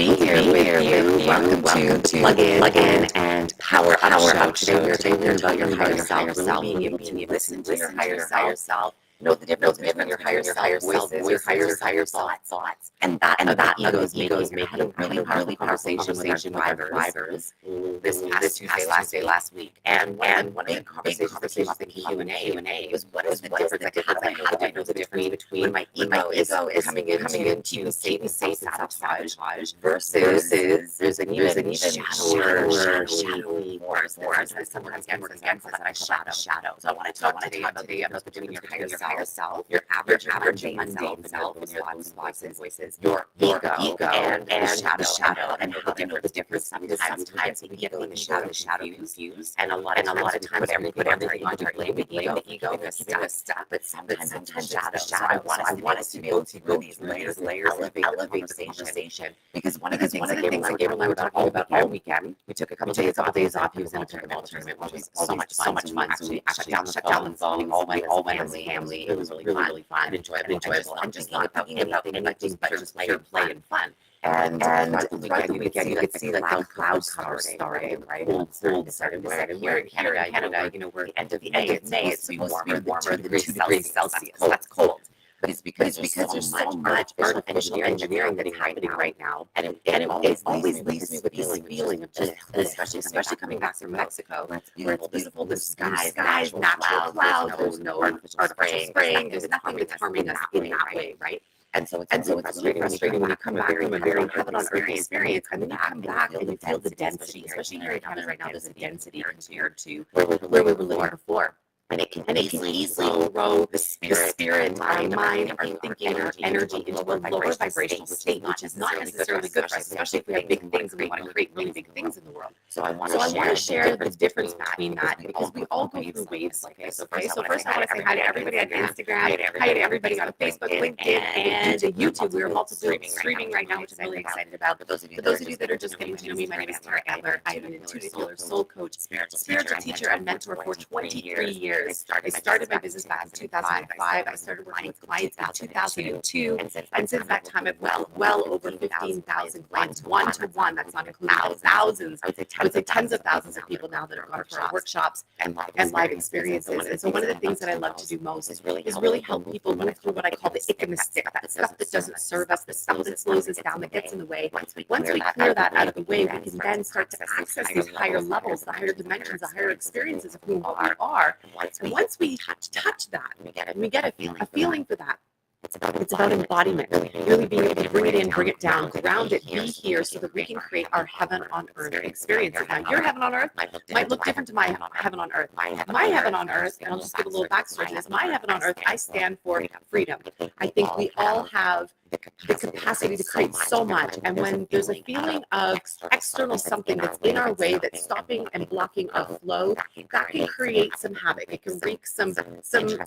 be here with you. Welcome to Plug In and Power Up Show. Today we're talking about your higher self, really being able to listen to your higher self, know the difference between your higher self voices, your higher thoughts, and that egos making. I had a really powerful conversation with our drivers this past Tuesday, last week, and one of the conversations that came up in Q&A was what is the difference? Like, how do I know the difference between when my ego is coming into safe and self-sabotage versus there's an even shadowy force that sometimes works against us, that shadow. So I want to talk today about the difference between your higher self, your average mundane self, and your thoughts and voices, your ego, and the shadow, and how to know the difference. Sometimes we get the shadow confused, and a lot of times we put everything on our blame the ego, keeping us stuck. But sometimes shadow. So I want us to be able to go these layers, elevate the conversation. Because one of the things that Gabriel and I were talking about all weekend, we took a couple days off. He was in a tournament, which was so much fun. So we actually shut down the phone. All went as a family. It was really fun and enjoyable. And just not thinking about anything but just pure play and fun. And throughout the weekend, you could see like the clouds starting, right? Cold started here in Canada. You know, we're at the end of May. It's supposed to be warmer than 2 degrees Celsius. That's cold. But it's because there's so much artificial engineering that's happening right now, and it always leaves me with this feeling of just, especially coming back from Mexico, where it's beautiful, the skies, natural clouds, no artificial spraying, there's nothing that's harming us in that way, right? And so it's really frustrating when you come back from a very heaven on earth experience, and then you come back and you feel the density, especially here in Canada right now, there's a density compared to where we were living before. And it can easily throw the spirit, our mind, our thinking, our energy into a lower vibrational state, which is not necessarily good for us, especially if we have big things and we want to create really big things in the world. So I want to share the difference between that, because we all go through waves like this. Okay, so first I want to say hi to everybody on Instagram, hi to everybody on Facebook, LinkedIn, and YouTube. We're multiple streaming right now, which I'm really excited about. For those of you that are just getting to know me, my name is Tara Antler. I am an intuitive healer, soul coach, spiritual teacher, and mentor for 23 years. I started my business back in 2005. I started working with clients in 2002. And since that time, I've well over 15,000 clients, one-to-one. That's not including thousands. I would say tens of thousands of people now that have gone for our workshops and live experiences. And so one of the things that I love to do most is really help people move through what I call the ick and the stick, that stuff that doesn't serve us, the stuff that slows us down, that gets in the way. Once we clear that out of the way, we can then start to access these higher levels, the higher dimensions, the higher experiences of who we are. And once we touch that, we get a feeling for that. It's about embodiment, really being able to bring it in, bring it down, ground it, be here, so that we can create our heaven on earth experiences. Now, your heaven on earth might look different to my heaven on earth. My heaven on earth, and I'll just give a little backstory to this, my heaven on earth, I stand for freedom. I think we all have the capacity to create so much, and when there's a feeling of external something that's in our way, that's stopping and blocking our flow, that can create some havoc. It can wreak some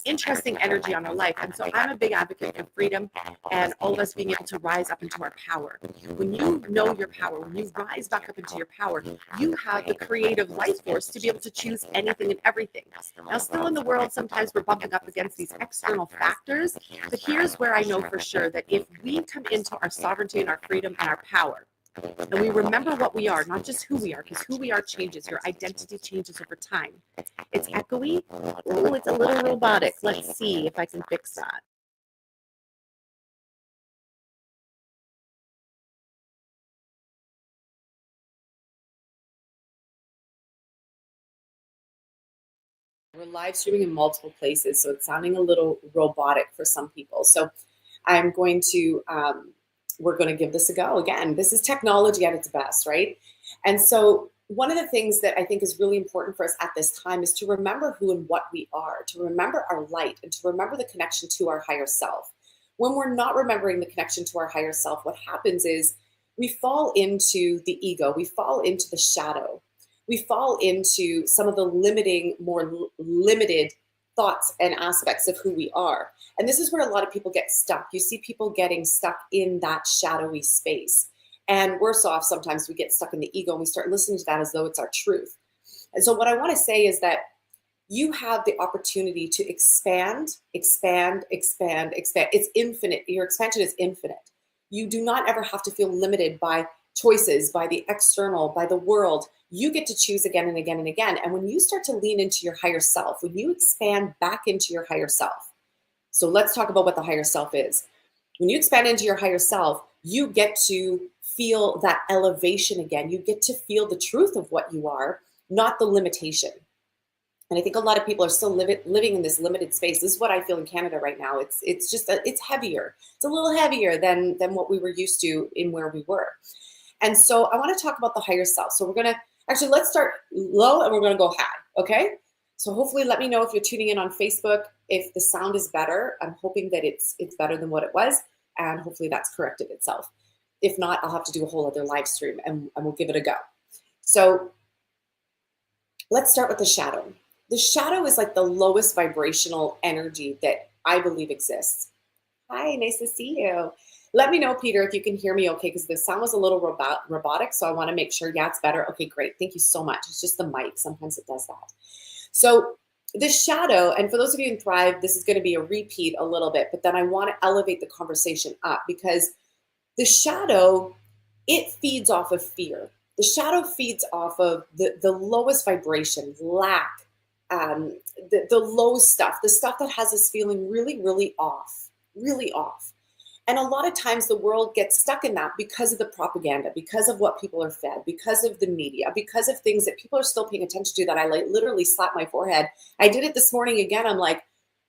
interesting energy on our life. And so I'm a big advocate for freedom and all of us being able to rise up into our power. When you know your power, when you rise back up into your power, you have the creative life force to be able to choose anything and everything. Now, still in the world, sometimes we're bumping up against these external factors, but here's where I know for sure that if we come into our sovereignty and our freedom and our power, and we remember what we are, not just who we are, because who we are changes. Your identity changes over time. It's echoey. Oh, it's a little robotic. Let's see if I can fix that. We're live streaming in multiple places, so it's sounding a little robotic for some people. So I'm going to, we're going to give this a go. Again, this is technology at its best, right? And so one of the things that I think is really important for us at this time is to remember who and what we are, to remember our light, and to remember the connection to our higher self. When we're not remembering the connection to our higher self, what happens is we fall into the ego, we fall into the shadow, we fall into some of the limiting, more limited thoughts and aspects of who we are. And this is where a lot of people get stuck. You see people getting stuck in that shadowy space. And worse off, sometimes we get stuck in the ego and we start listening to that as though it's our truth. And so what I want to say is that you have the opportunity to expand. It's infinite. Your expansion is infinite. You do not ever have to feel limited by choices, by the external, by the world. You get to choose again and again and again. And when you start to lean into your higher self, when you expand back into your higher self, so let's talk about what the higher self is. When you expand into your higher self, you get to feel that elevation again. You get to feel the truth of what you are, not the limitation. And I think a lot of people are still living in this limited space. This is what I feel in Canada right now. It's just it's heavier. It's a little heavier than what we were used to in where we were. And so I want to talk about the higher self. So we're gonna actually let's start low and we're gonna go high. Okay. So hopefully let me know if you're tuning in on Facebook, if the sound is better. I'm hoping that it's better than what it was, and hopefully that's corrected itself. If not, I'll have to do a whole other live stream and we'll give it a go. So let's start with the shadow. The shadow is like the lowest vibrational energy that I believe exists. Hi, nice to see you. Let me know, Peter, if you can hear me okay, because the sound was a little robotic, so I want to make sure, yeah, it's better. Okay, great. Thank you so much. It's just the mic. Sometimes it does that. So the shadow, and for those of you in Thrive, this is going to be a repeat a little bit, but then I want to elevate the conversation up because the shadow, it feeds off of fear. The shadow feeds off of the lowest vibration, lack, the low stuff, the stuff that has us feeling really, really off, really off. And a lot of times the world gets stuck in that because of the propaganda, because of what people are fed, because of the media, because of things that people are still paying attention to that I literally slap my forehead. I did it this morning again. I'm like,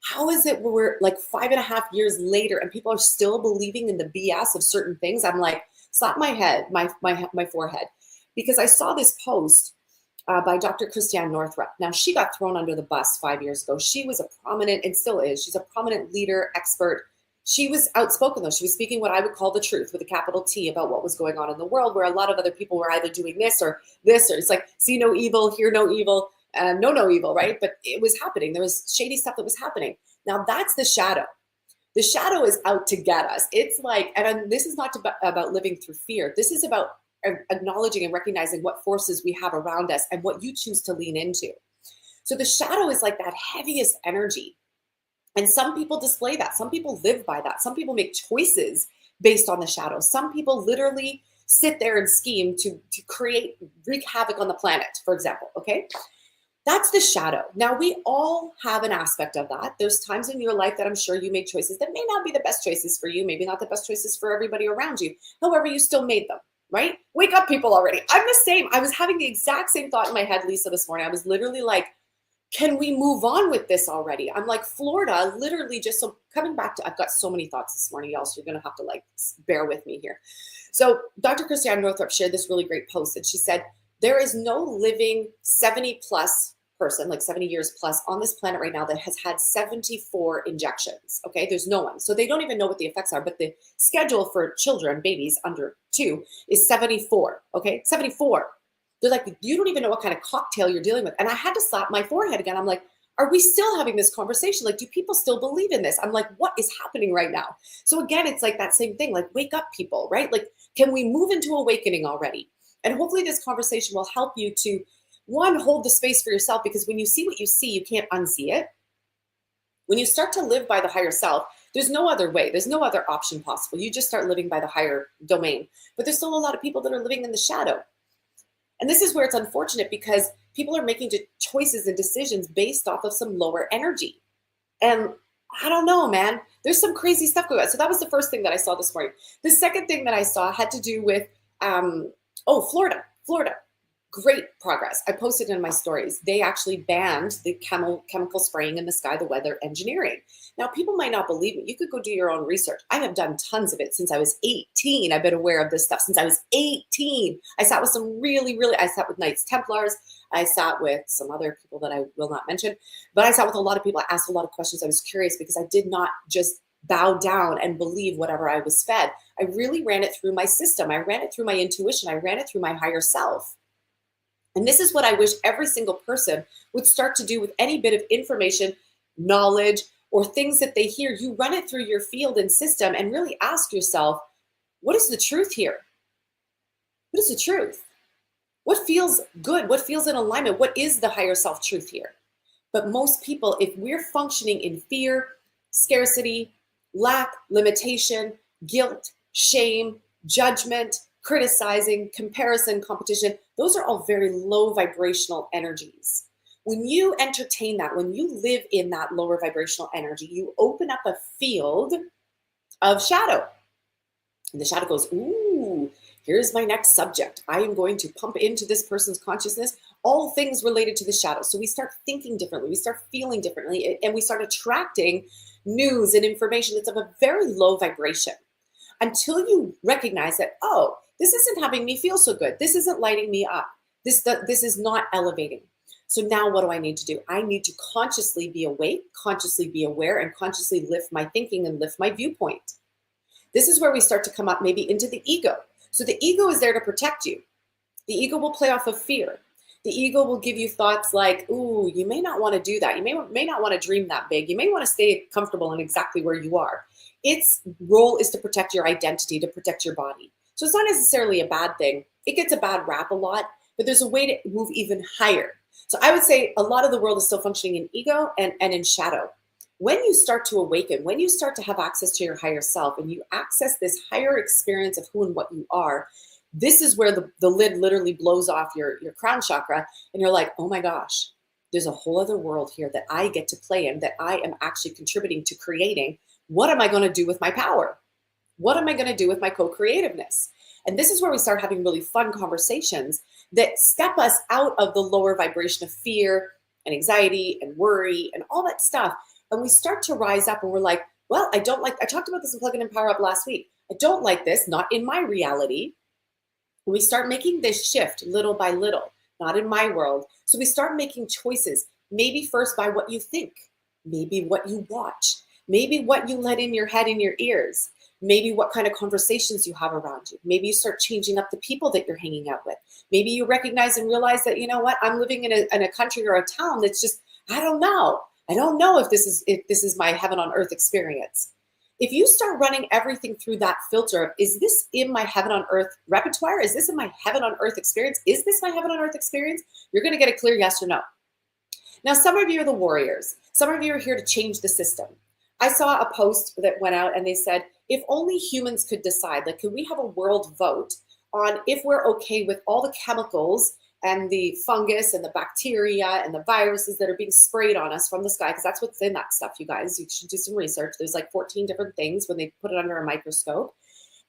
how is it we're like 5.5 years later and people are still believing in the BS of certain things? I'm like, slap my head, my forehead, because I saw this post by Dr. Christiane Northrup. Now, she got thrown under the bus 5 years ago. She was a prominent, and still is, she's a prominent leader, expert. She was outspoken, though. She was speaking what I would call the truth with a capital T about what was going on in the world, where a lot of other people were either doing this, or it's like, see no evil, hear no evil, know no evil, right? But it was happening. There was shady stuff that was happening. Now, that's the shadow. The shadow is out to get us. It's like, and this is not about living through fear. This is about acknowledging and recognizing what forces we have around us and what you choose to lean into. So the shadow is like that heaviest energy. And some people display that. Some people live by that. Some people make choices based on the shadow. Some people literally sit there and scheme to wreak havoc on the planet, for example, okay? That's the shadow. Now, we all have an aspect of that. There's times in your life that I'm sure you made choices that may not be the best choices for you, maybe not the best choices for everybody around you. However, you still made them, right? Wake up, people, already. I'm the same. I was having the exact same thought in my head, Lisa, this morning. I was literally like, can we move on with this already? I'm like, Florida, literally just so coming back to, I've got so many thoughts this morning, y'all, so you're going to have to like bear with me here. So Dr. Christiane Northrup shared this really great post, and she said, there is no living 70 plus person, like 70 years plus on this planet right now that has had 74 injections. Okay. There's no one. So they don't even know what the effects are, but the schedule for children, babies under 2 is 74. Okay. 74. They're like, you don't even know what kind of cocktail you're dealing with. And I had to slap my forehead again. I'm like, are we still having this conversation? Like, do people still believe in this? I'm like, what is happening right now? So again, it's like that same thing, like wake up, people, right? Like, can we move into awakening already? And hopefully this conversation will help you to, one, hold the space for yourself, because when you see what you see, you can't unsee it. When you start to live by the higher self, there's no other way. There's no other option possible. You just start living by the higher domain. But there's still a lot of people that are living in the shadow. And this is where it's unfortunate, because people are making choices and decisions based off of some lower energy. And I don't know, man, there's some crazy stuff going on. So that was the first thing that I saw this morning. The second thing that I saw had to do with, Florida. Great progress. I posted in my stories. They actually banned the chemical spraying in the sky, the weather engineering. Now, people might not believe me. You could go do your own research. I have done tons of it since I was 18. I've been aware of this stuff since I was 18. I sat with some I sat with Knights Templars. I sat with some other people that I will not mention, but I sat with a lot of people. I asked a lot of questions. I was curious because I did not just bow down and believe whatever I was fed. I really ran it through my system. I ran it through my intuition. I ran it through my higher self. And this is what I wish every single person would start to do with any bit of information, knowledge, or things that they hear. You run it through your field and system and really ask yourself, what is the truth here? What is the truth? What feels good? What feels in alignment? What is the higher self truth here? But most people, if we're functioning in fear, scarcity, lack, limitation, guilt, shame, judgment, criticizing, comparison, competition, those are all very low vibrational energies. When you entertain that, when you live in that lower vibrational energy, you open up a field of shadow. And the shadow goes, ooh, here's my next subject. I am going to pump into this person's consciousness all things related to the shadow. So we start thinking differently, we start feeling differently, and we start attracting news and information that's of a very low vibration until you recognize that, oh, this isn't having me feel so good. This isn't lighting me up. This is not elevating. So now what do I need to do? I need to consciously be awake, consciously be aware, and consciously lift my thinking and lift my viewpoint. This is where we start to come up maybe into the ego. So the ego is there to protect you. The ego will play off of fear. The ego will give you thoughts like, ooh, you may not want to do that. You may not want to dream that big. You may want to stay comfortable in exactly where you are. Its role is to protect your identity, to protect your body. So it's not necessarily a bad thing. It gets a bad rap a lot, but there's a way to move even higher. So I would say a lot of the world is still functioning in ego and in shadow. When you start to awaken, when you start to have access to your higher self and you access this higher experience of who and what you are, this is where the lid literally blows off your crown chakra and you're like, oh my gosh, there's a whole other world here that I get to play in, that I am actually contributing to creating. What am I going to do with my power? What am I going to do with my co-creativeness? And this is where we start having really fun conversations that step us out of the lower vibration of fear and anxiety and worry and all that stuff. And we start to rise up and we're like, well, I talked about this in Plug In and Power Up last week. I don't like this, not in my reality. And we start making this shift little by little, not in my world. So we start making choices, maybe first by what you think, maybe what you watch, maybe what you let in your head and your ears, maybe what kind of conversations you have around you. Maybe you start changing up the people that you're hanging out with. Maybe you recognize and realize that, you know what, I'm living in a country or a town that's just, I don't know if this is my heaven on earth experience. If you start running everything through that filter of, is this in my heaven on earth repertoire? Is this in my heaven on earth experience? Is this my heaven on earth experience? You're going to get a clear yes or no. Now, some of you are the warriors. Some of you are here to change the system. I saw a post that went out and they said, if only humans could decide, like, could we have a world vote on if we're okay with all the chemicals and the fungus and the bacteria and the viruses that are being sprayed on us from the sky, because that's what's in that stuff, you guys. You should do some research. There's like 14 different things when they put it under a microscope.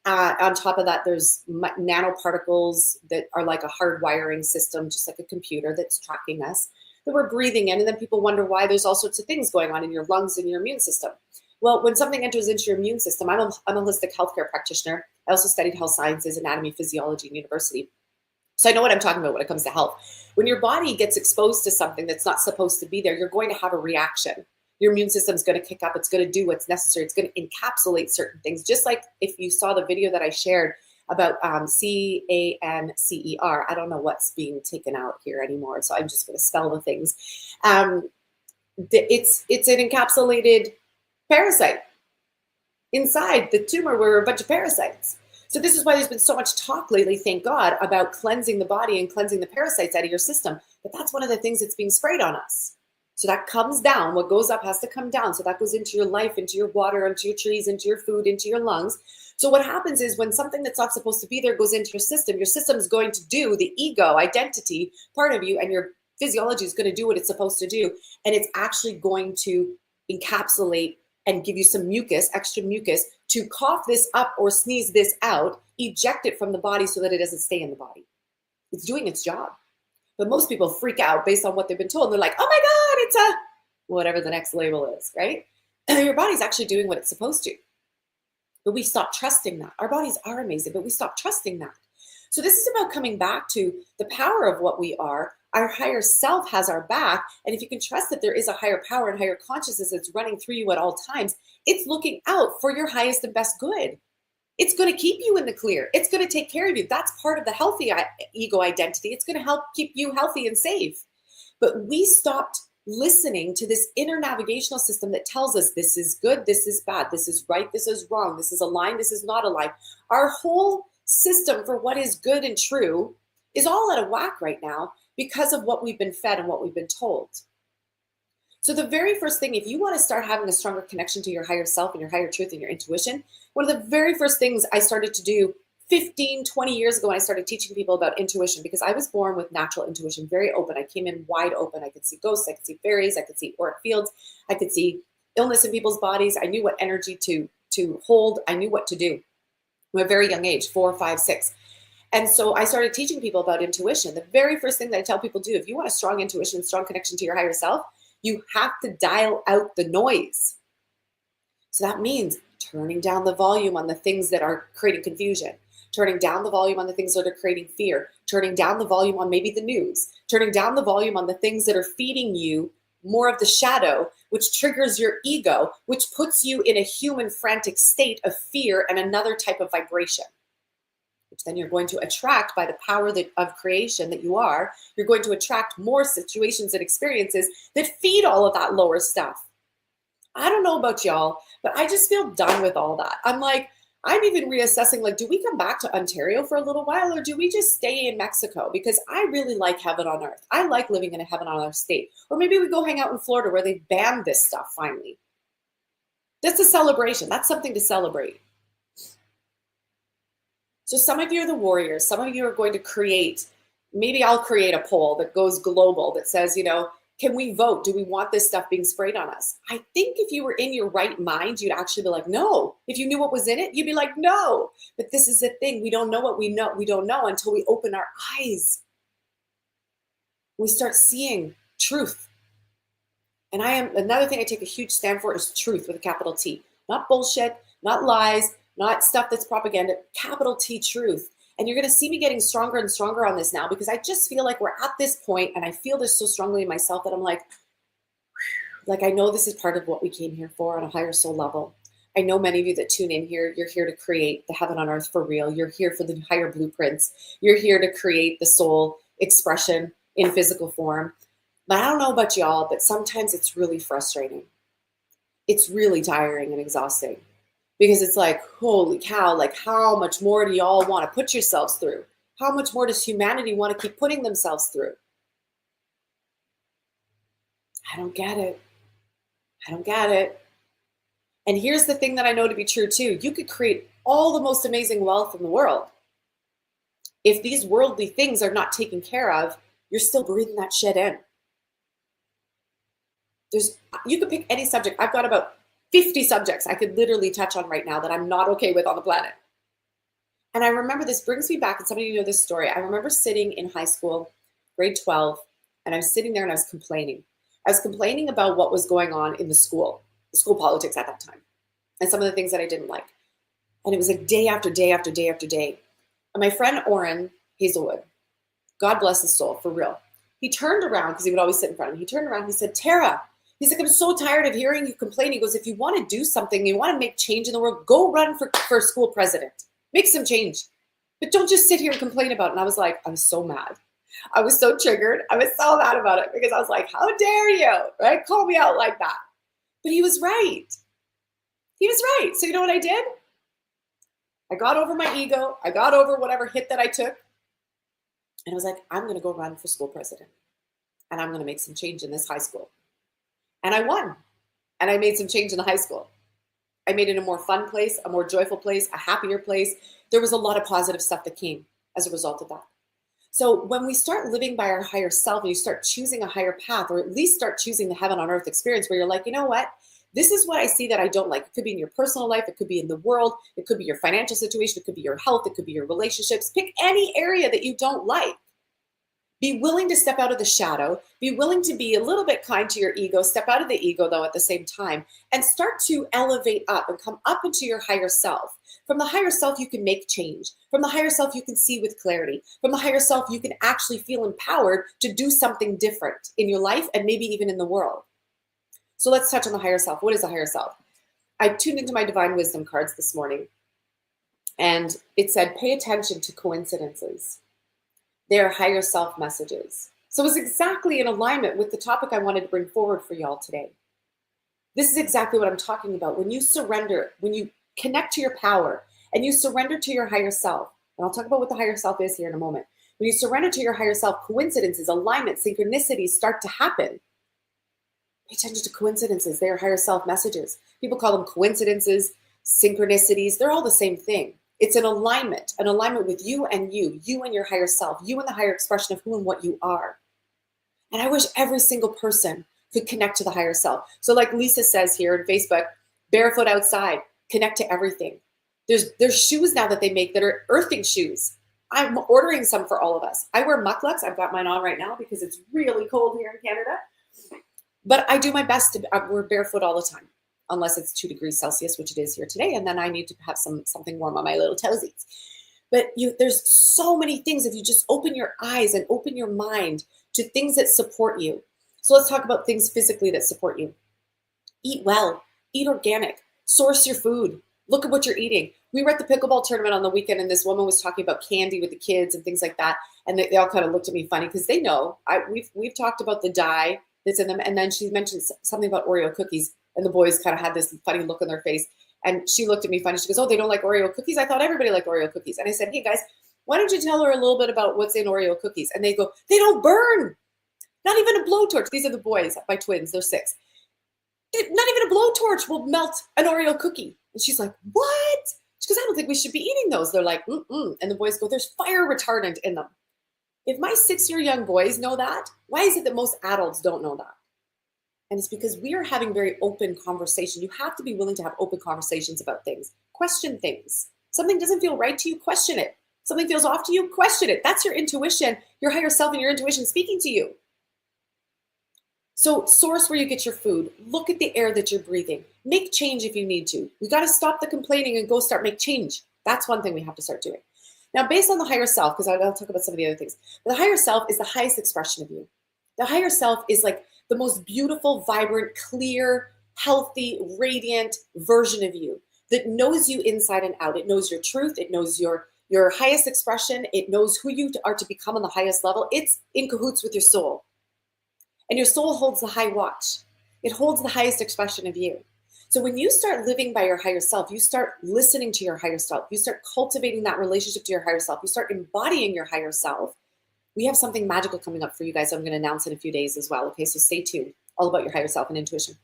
On top of that, there's nanoparticles that are like a hard wiring system, just like a computer that's tracking us, that we're breathing in. And then people wonder why there's all sorts of things going on in your lungs and your immune system. Well, when something enters into your immune system, I'm a holistic healthcare practitioner. I also studied health sciences, anatomy, physiology in university. So I know what I'm talking about when it comes to health. When your body gets exposed to something that's not supposed to be there, you're going to have a reaction. Your immune system is going to kick up. It's going to do what's necessary. It's going to encapsulate certain things. Just like if you saw the video that I shared about CANCER. I don't know what's being taken out here anymore, so I'm just going to spell the things. It's an encapsulated parasite. Inside the tumor were a bunch of parasites. So this is why there's been so much talk lately, thank God, about cleansing the body and cleansing the parasites out of your system. But that's one of the things that's being sprayed on us. So that comes down. What goes up has to come down. So that goes into your life, into your water, into your trees, into your food, into your lungs. So what happens is when something that's not supposed to be there goes into your system is going to do the ego identity part of you, and your physiology is going to do what it's supposed to do. And it's actually going to encapsulate and give you some mucus, extra mucus, to cough this up or sneeze this out, eject it from the body so that it doesn't stay in the body. It's doing its job. But most people freak out based on what they've been told. They're like, oh my God, it's a whatever the next label is, right? Your body's actually doing what it's supposed to. But we stop trusting that. Our bodies are amazing, but we stop trusting that. So this is about coming back to the power of what we are. Our higher self has our back. And if you can trust that there is a higher power and higher consciousness that's running through you at all times, it's looking out for your highest and best good. It's going to keep you in the clear. It's going to take care of you. That's part of the healthy ego identity. It's going to help keep you healthy and safe. But we stopped listening to this inner navigational system that tells us this is good, this is bad, this is right, this is wrong, this is aligned, this is not aligned. Our whole system for what is good and true is all out of whack right now because of what we've been fed and what we've been told. So the very first thing, if you want to start having a stronger connection to your higher self and your higher truth and your intuition, one of the very first things I started to do 15, 20 years ago when I started teaching people about intuition, because I was born with natural intuition, very open. I came in wide open. I could see ghosts, I could see fairies, I could see auric fields, I could see illness in people's bodies. I knew what energy to hold. I knew what to do from a very young age, 4, 5, 6. And so I started teaching people about intuition. The very first thing that I tell people to do, if you want a strong intuition, strong connection to your higher self, you have to dial out the noise. So that means turning down the volume on the things that are creating confusion, turning down the volume on the things that are creating fear, turning down the volume on maybe the news, turning down the volume on the things that are feeding you more of the shadow, which triggers your ego, which puts you in a human frantic state of fear and another type of vibration, which then you're going to attract by the power of creation that you are. You're going to attract more situations and experiences that feed all of that lower stuff. I don't know about y'all, but I just feel done with all that. I'm even reassessing, like, do we come back to Ontario for a little while, or do we just stay in Mexico? Because I really like heaven on earth. I like living in a heaven on earth state. Or maybe we go hang out in Florida where they banned this stuff finally. That's a celebration. That's something to celebrate. So some of you are the warriors. Some of you are going to create, maybe I'll create a poll that goes global that says, can we vote? Do we want this stuff being sprayed on us? I think if you were in your right mind, you'd actually be like, no. If you knew what was in it, you'd be like, no. But this is the thing. We don't know what we don't know until we open our eyes. We start seeing truth. And another thing I take a huge stand for is truth with a capital T. Not bullshit, not lies, not stuff that's propaganda, capital T truth. And you're going to see me getting stronger and stronger on this now, because I just feel like we're at this point, and I feel this so strongly in myself that I'm like I know this is part of what we came here for on a higher soul level. I know many of you that tune in here, you're here to create the heaven on earth for real. You're here for the higher blueprints. You're here to create the soul expression in physical form. But I don't know about y'all, but sometimes it's really frustrating. It's really tiring and exhausting. Because it's like, holy cow, like how much more do y'all want to put yourselves through? How much more does humanity want to keep putting themselves through? I don't get it. I don't get it. And here's the thing that I know to be true too. You could create all the most amazing wealth in the world. If these worldly things are not taken care of, you're still breathing that shit in. You could pick any subject. I've got about 50 subjects I could literally touch on right now that I'm not okay with on the planet. And I remember, this brings me back, and some of you know this story. I remember sitting in high school, grade 12, and I was sitting there and I was complaining. I was complaining about what was going on in the school politics at that time, and some of the things that I didn't like. And it was like day after day after day after day. And my friend Oren Hazelwood, God bless his soul, for real, he turned around, because he would always sit in front of me. He turned around and he said, Tara, he's like, I'm so tired of hearing you complain. He goes, if you want to do something, you want to make change in the world, go run for school president. Make some change. But don't just sit here and complain about it. And I was like, I was so mad. I was so triggered. I was so mad about it, because I was like, how dare you, right? Call me out like that. But he was right. He was right. So you know what I did? I got over my ego. I got over whatever hit that I took. And I was like, I'm going to go run for school president. And I'm going to make some change in this high school. And I won. And I made some change in the high school. I made it a more fun place, a more joyful place, a happier place. There was a lot of positive stuff that came as a result of that. So when we start living by our higher self, and you start choosing a higher path, or at least start choosing the heaven on earth experience, where you're like, you know what? This is what I see that I don't like. It could be in your personal life. It could be in the world. It could be your financial situation. It could be your health. It could be your relationships. Pick any area that you don't like. Be willing to step out of the shadow. Be willing to be a little bit kind to your ego. Step out of the ego, though, at the same time, and start to elevate up and come up into your higher self. From the higher self, you can make change. From the higher self, you can see with clarity. From the higher self, you can actually feel empowered to do something different in your life and maybe even in the world. So let's touch on the higher self. What is the higher self? I tuned into my Divine Wisdom cards this morning, and it said, pay attention to coincidences. Their higher self messages. So it was exactly in alignment with the topic I wanted to bring forward for y'all today. This is exactly what I'm talking about. When you surrender, when you connect to your power and you surrender to your higher self, and I'll talk about what the higher self is here in a moment. When you surrender to your higher self, coincidences, alignment, synchronicities start to happen. Pay attention to coincidences. They are higher self messages. People call them coincidences, synchronicities. They're all the same thing. It's an alignment with you and your higher self, you and the higher expression of who and what you are. And I wish every single person could connect to the higher self. So like Lisa says here on Facebook, barefoot outside, connect to everything. There's shoes now that they make that are earthing shoes. I'm ordering some for all of us. I wear mucklucks. I've got mine on right now because it's really cold here in Canada. But I do my best to wear barefoot all the time, unless it's 2 degrees Celsius, which it is here today. And then I need to have something warm on my little toesies. But there's so many things if you just open your eyes and open your mind to things that support you. So let's talk about things physically that support you. Eat well, eat organic, source your food. Look at what you're eating. We were at the pickleball tournament on the weekend and this woman was talking about candy with the kids and things like that. And they all kind of looked at me funny because they know we've talked about the dye that's in them. And then she mentioned something about Oreo cookies and the boys kind of had this funny look on their face. And she looked at me funny. She goes, oh, they don't like Oreo cookies? I thought everybody liked Oreo cookies. And I said, hey guys, why don't you tell her a little bit about what's in Oreo cookies? And they go, they don't burn. Not even a blowtorch. These are the boys, my twins, they're 6. Not even a blowtorch will melt an Oreo cookie. And she's like, what? She goes, I don't think we should be eating those. They're like, mm-mm. And the boys go, there's fire retardant in them. If my 6-year young boys know that, why is it that most adults don't know that? And it's because we are having very open conversation. You have to be willing to have open conversations about things. Question things. Something doesn't feel right to you, question it. Something feels off to you, question it. That's your intuition, your higher self and your intuition speaking to you. So source where you get your food. Look at the air that you're breathing. Make change if you need to. We got to stop the complaining and go make change. That's one thing we have to start doing. Now, based on the higher self, because I'll talk about some of the other things, but the higher self is the highest expression of you. The higher self is like the most beautiful, vibrant, clear, healthy, radiant version of you that knows you inside and out. It knows your truth. It knows your highest expression. It knows who you are to become on the highest level. It's in cahoots with your soul. And your soul holds the high watch. It holds the highest expression of you. So when you start living by your higher self, you start listening to your higher self, you start cultivating that relationship to your higher self, you start embodying your higher self. We have something magical coming up for you guys. I'm going to announce in a few days as well. Okay, so stay tuned. All about your higher self and intuition.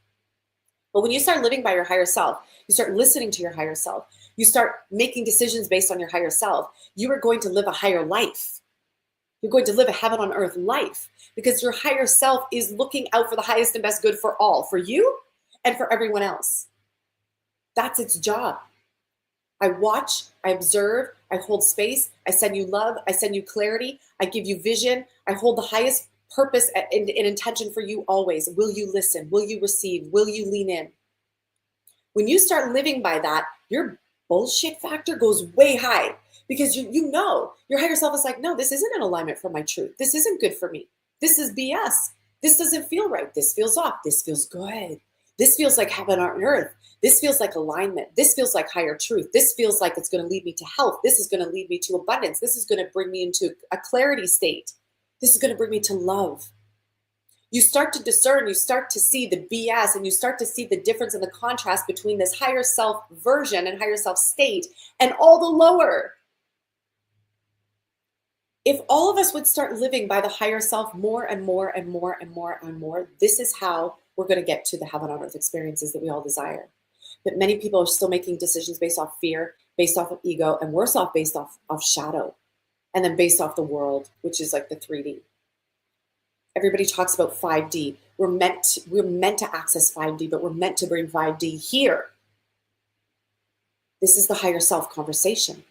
But when you start living by your higher self, you start listening to your higher self, you start making decisions based on your higher self, you are going to live a higher life. You're going to live a heaven on earth life because your higher self is looking out for the highest and best good for all, for you and for everyone else. That's its job. I watch, I observe, I hold space, I send you love, I send you clarity, I give you vision, I hold the highest purpose and intention for you always. Will you listen? Will you receive? Will you lean in? When you start living by that, your bullshit factor goes way high. Because you know, your higher self is like, no, this isn't in alignment for my truth. This isn't good for me. This is BS. This doesn't feel right. This feels off. This feels good. This feels like heaven on earth. This feels like alignment. This feels like higher truth. This feels like it's going to lead me to health. This is going to lead me to abundance. This is going to bring me into a clarity state. This is going to bring me to love. You start to discern, you start to see the BS, and you start to see the difference and the contrast between this higher self version and higher self state and all the lower. If all of us would start living by the higher self more and more and more and more and more, this is how we're going to get to the heaven on earth experiences that we all desire. But many people are still making decisions based off fear, based off of ego, and worse off based off shadow, and then based off the world, which is like the 3D. Everybody talks about 5D. We're meant to access 5D, but we're meant to bring 5D here. This is the higher self conversation.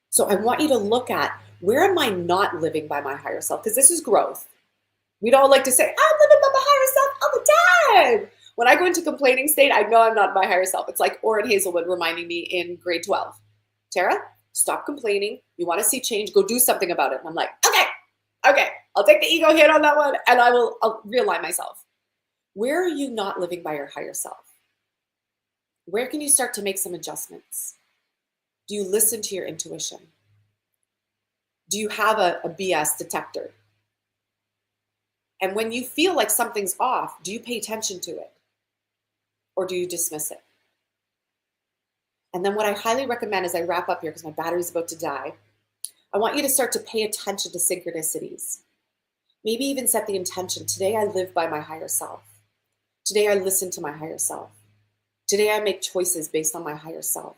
So I want you to look at, where am I not living by my higher self? Because this is growth. We'd all like to say, I'm living by my higher self all the time. When I go into complaining state, I know I'm not my higher self. It's like Orrin Hazelwood reminding me in grade 12. Tara, stop complaining. You want to see change, go do something about it. And I'm like, okay, I'll take the ego hit on that one and I'll realign myself. Where are you not living by your higher self? Where can you start to make some adjustments? Do you listen to your intuition? Do you have a BS detector? And when you feel like something's off, do you pay attention to it? Or do you dismiss it? And then what I highly recommend as I wrap up here, because my battery's about to die, I want you to start to pay attention to synchronicities. Maybe even set the intention. Today I live by my higher self. Today I listen to my higher self. Today I make choices based on my higher self.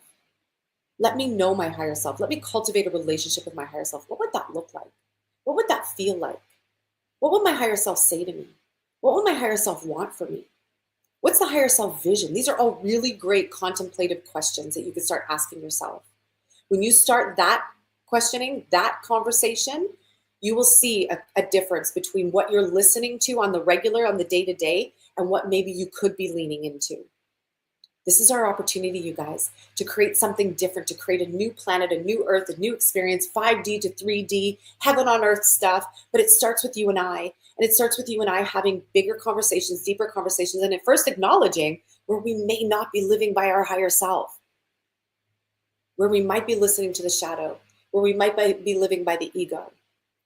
Let me know my higher self. Let me cultivate a relationship with my higher self. What would that look like? What would that feel like? What would my higher self say to me? What would my higher self want for me? What's the higher self vision? These are all really great contemplative questions that you can start asking yourself. When you start that questioning, that conversation, you will see a difference between what you're listening to on the regular, on the day to day, and what maybe you could be leaning into. This is our opportunity, you guys, to create something different, to create a new planet, a new earth, a new experience, 5D to 3D, heaven on earth stuff. But it starts with you and I. And it starts with you and I having bigger conversations, deeper conversations, and at first acknowledging where we may not be living by our higher self, where we might be listening to the shadow, where we might be living by the ego,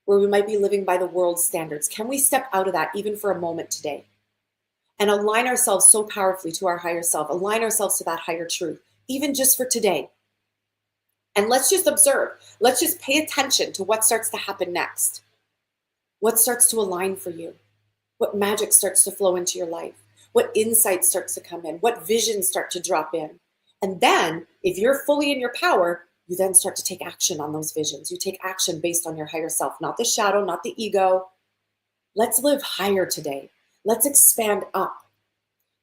where we might be living by the world's standards. Can we step out of that even for a moment today and align ourselves so powerfully to our higher self, align ourselves to that higher truth, even just for today? And let's just observe. Let's just pay attention to what starts to happen next. What starts to align for you? What magic starts to flow into your life? What insight starts to come in? What visions start to drop in? And then, if you're fully in your power, you then start to take action on those visions. You take action based on your higher self, not the shadow, not the ego. Let's live higher today. Let's expand up.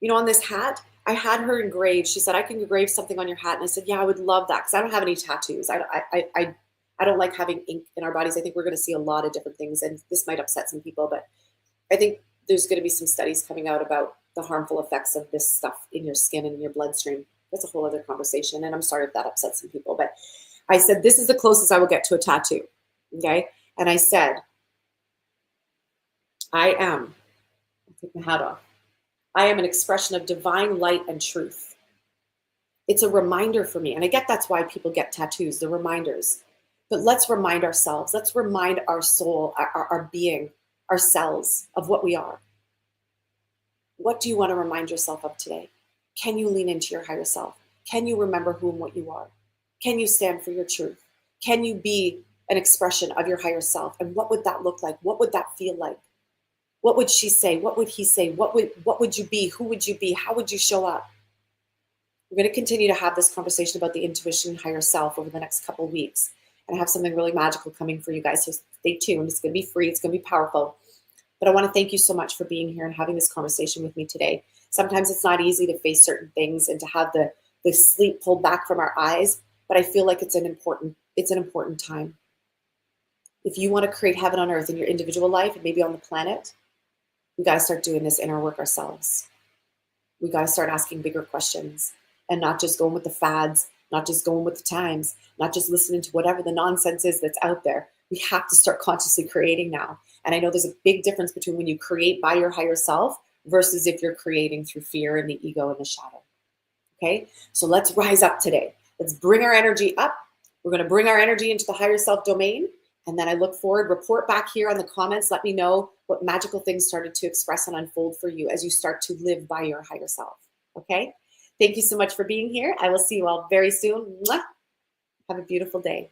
You know, on this hat, I had her engraved. She said, I can engrave something on your hat. And I said, yeah, I would love that because I don't have any tattoos. I don't like having ink in our bodies. I think we're going to see a lot of different things, and this might upset some people, but I think there's going to be some studies coming out about the harmful effects of this stuff in your skin and in your bloodstream. That's a whole other conversation, and I'm sorry if that upsets some people, but I said, this is the closest I will get to a tattoo, okay? And I said, I'll take my hat off. I am an expression of divine light and truth. It's a reminder for me, and I get that's why people get tattoos, the reminders. But let's remind ourselves, let's remind our soul, our being, our cells of what we are. What do you want to remind yourself of today? Can you lean into your higher self? Can you remember who and what you are? Can you stand for your truth? Can you be an expression of your higher self? And what would that look like? What would that feel like? What would she say? What would he say? What would you be? Who would you be? How would you show up? We're going to continue to have this conversation about the intuition and higher self over the next couple of weeks. And I have something really magical coming for you guys. So stay tuned. It's going to be free. It's going to be powerful. But I want to thank you so much for being here and having this conversation with me today. Sometimes it's not easy to face certain things and to have the sleep pulled back from our eyes, but I feel like it's an important time. If you want to create heaven on earth in your individual life and maybe on the planet, we got to start doing this inner work ourselves. We got to start asking bigger questions and not just going with the fads, not just going with the times, not just listening to whatever the nonsense is that's out there. We have to start consciously creating now. And I know there's a big difference between when you create by your higher self versus if you're creating through fear and the ego and the shadow. Okay? So let's rise up today. Let's bring our energy up. We're going to bring our energy into the higher self domain. And then I look forward, report back here on the comments. Let me know what magical things started to express and unfold for you as you start to live by your higher self. Okay? Thank you so much for being here. I will see you all very soon. Mwah! Have a beautiful day.